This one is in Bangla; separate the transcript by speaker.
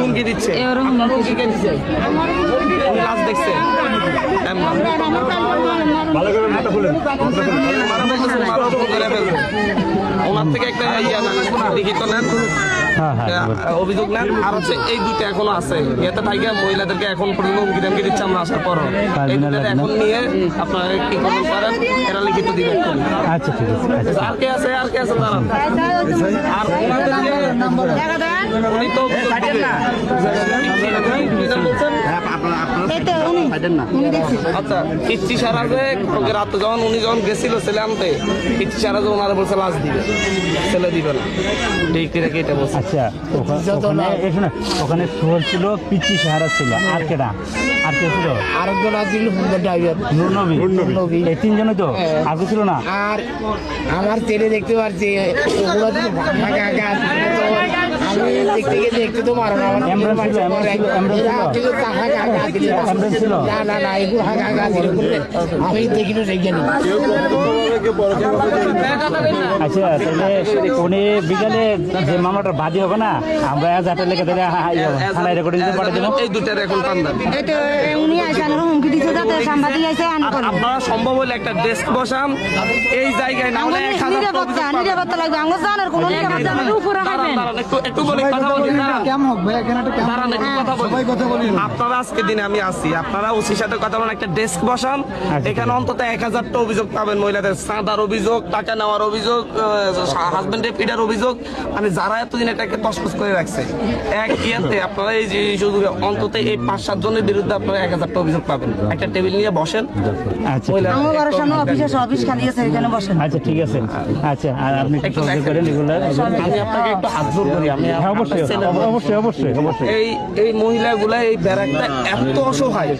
Speaker 1: হুমকি দিচ্ছে দেখছে ওনার থেকে একটা লিখিত নেন, অভিযোগ নেন। আর হচ্ছে এই দুইটা এখনো আছে ইয়েতে তাই মহিলাদেরকে এখন পর্যন্ত হুমকি দামকি দিচ্ছে আমরা আসার পর এই দুইটা এখন নিয়ে আপনারা কি করতে পারেন এরা লিখিত দিবেন।
Speaker 2: আচ্ছা ঠিক আছে।
Speaker 1: আর কে আছে দাঁড়ান। আর ওনাদেরকে উনি তো আচ্ছা পিচ্ছি সারাজে রাতে যখন উনি যখন গেছিল ছেলে আনতে পিচ্ছি সারাজে ওনারা বলছে লাশ দিবে, ছেলে দিবে না। ঠিক নাকি এটা বলছে?
Speaker 2: আচ্ছা ওখানে সোহর ছিল, পিচ্ছি সাহারা ছিল, আর কেডা আর কে ছিল?
Speaker 3: আরেকজন আসছিল
Speaker 2: এই তিনজনই তো, আর কেউ ছিল না?
Speaker 3: আর আমার ছেলে দেখতে পাচ্ছি ওগুলো তো ফাঁকা গাছ, আমি দেখতে গিয়ে দেখতে তো পারো না। আমার না এগুলো ফাঁকা গাছ আমি দেখি না সেইখানে।
Speaker 2: আচ্ছা তাহলে উনি বিকালে যে মামলাটা বাদী হবে না, আমরা যাতে লেগে তাহলে থানায় রেকর্ড দিতে পাঠিয়ে দেবো।
Speaker 1: এই দুটার এখন পান্ডা
Speaker 4: আপনারা
Speaker 1: সম্ভব হলে একটা ডেস্ক বসান এই জায়গায়, না হলে একটু বলি কথা বলি না। আপনারা আজকে দিনে আমি আসি, আপনারা ওসির সাথে কথা বলেন, একটা ডেস্ক বসান। এখানে অন্তত 1000টা অভিযোগ পাবেন মহিলাদের, চাঁদার অভিযোগ, টাকা নেওয়ার অভিযোগ, হাজবেন্ডের পিটার অভিযোগ, মানে যারা এতদিন এটাকে তসতস করে রাখছে এক ইয়েতে আপনারা এই যে অন্তত এই 5-7 জনের বিরুদ্ধে আপনারা 1000টা অভিযোগ পাবেন। একটা টেবিল নিয়ে বসেন।
Speaker 2: আচ্ছা ঠিক আছে। আচ্ছা আর আপনি করেন এগুলো,
Speaker 1: আমি আপনাকে একটু হাত জোর করি। আমি
Speaker 2: অবশ্যই
Speaker 1: এই মহিলাগুলা এই ব্যারাকটা এত অসহায়।